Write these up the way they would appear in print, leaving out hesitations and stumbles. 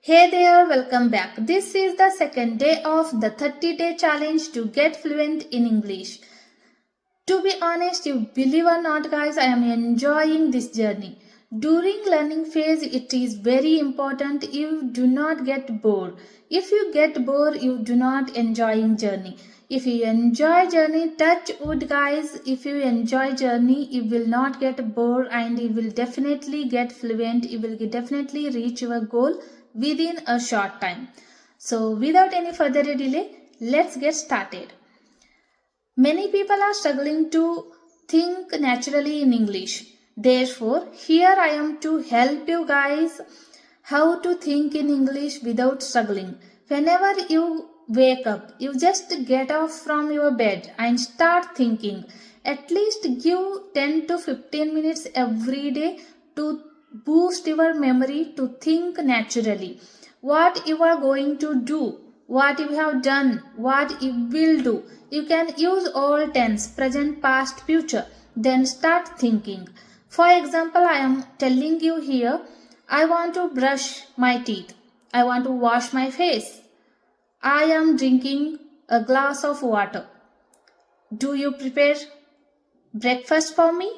Hey there, welcome back. This is the second day of the 30-day challenge to get fluent in English. To be honest, you believe or not guys, I am enjoying this journey. During learning phase, it is very important you do not get bored. If you get bored, you do not enjoying journey. If you enjoy journey, touch wood guys, if you enjoy journey, you will not get bored and you will definitely get fluent. You will definitely reach your goal within a short time. So without any further delay, let's get started. Many people are struggling to think naturally in English. Therefore, here I am to help you guys how to think in English without struggling. Whenever you wake up, you just get off from your bed and start thinking. At least give 10 to 15 minutes every day to boost your memory to think naturally. What you are going to do, what you have done, what you will do. You can use all tense, present, past, future. Then start thinking. For example, I am telling you here, I want to brush my teeth. I want to wash my face. I am drinking a glass of water. Do you prepare breakfast for me?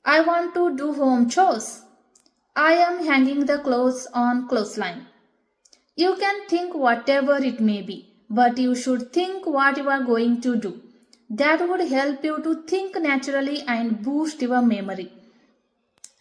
I want to do home chores. I am hanging the clothes on clothesline. You can think whatever it may be, but you should think what you are going to do. That would help you to think naturally and boost your memory.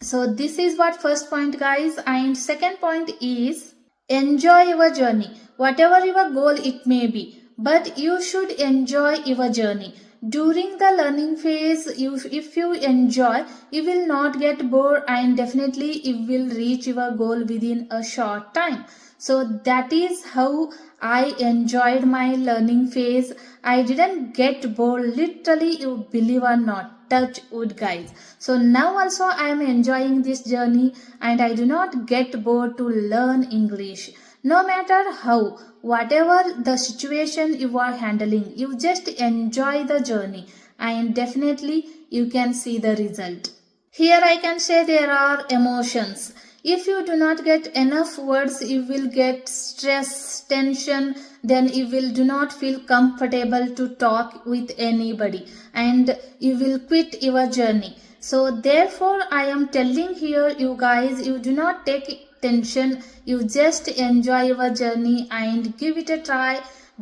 So this is what first point guys, and second point is enjoy your journey. Whatever your goal it may be, but you should enjoy your journey. During the learning phase, if you enjoy, you will not get bored and definitely you will reach your goal within a short time. So that is how I enjoyed my learning phase. I didn't get bored, literally, you believe or not. Touch wood guys. So now also I am enjoying this journey and I do not get bored to learn English. No matter how, whatever the situation you are handling, you just enjoy the journey and definitely you can see the result. Here I can say there are emotions. If you do not get enough words, you will get stress, tension, then you will do not feel comfortable to talk with anybody and you will quit your journey. So therefore I am telling here you guys, you do not take tension, you just enjoy your journey and give it a try.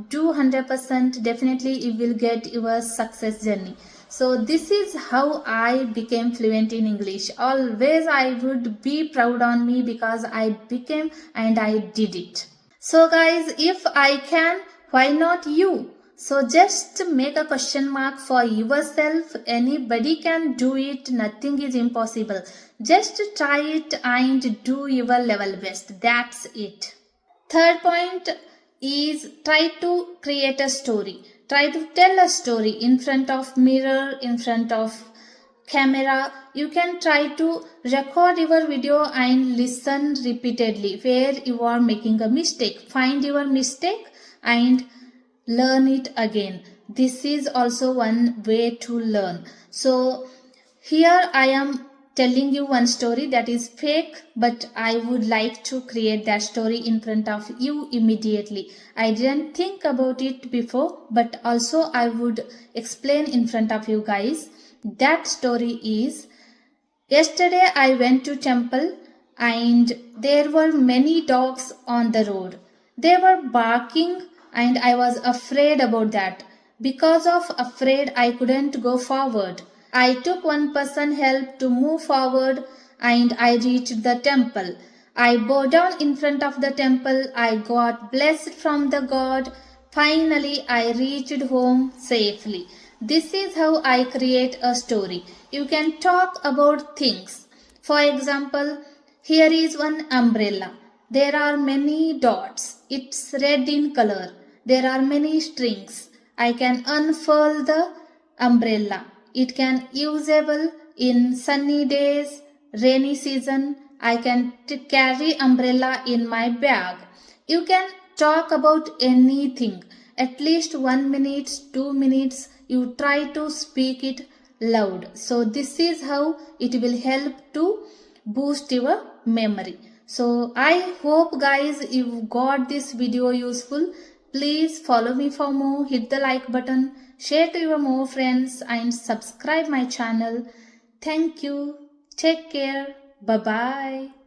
Do 100%, definitely you will get your success journey. So this is how I became fluent in English. Always I would be proud on me because I became and I did it. So guys, if I can, why not you? So just make a question mark for yourself. Anybody can do it. Nothing is impossible. Just try it and do your level best. That's it. Third point is try to create a story. Try to tell a story in front of mirror, in front of camera. You can try to record your video and listen repeatedly where you are making a mistake. Find your mistake and learn it again. This is also one way to learn. So here I am telling you one story that is fake, but I would like to create that story in front of you immediately. I didn't think about it before, but also I would explain in front of you guys. That story is, yesterday I went to temple and there were many dogs on the road. They were barking and I was afraid about that. Because of afraid, I couldn't go forward. I took one person's help to move forward and I reached the temple. I bowed down in front of the temple. I got blessed from the God. Finally, I reached home safely. This is how I create a story. You can talk about things. For example, here is one umbrella. There are many dots. It's red in color. There are many strings. I can unfurl the umbrella. It can usable in sunny days, rainy season. I can carry umbrella in my bag. You can talk about anything. At least 1 minute, 2 minutes. You try to speak it loud. So this is how it will help to boost your memory. So I hope guys you got this video useful. Please follow me for more, hit the like button, share to your more friends and subscribe my channel. Thank you. Take care. Bye bye.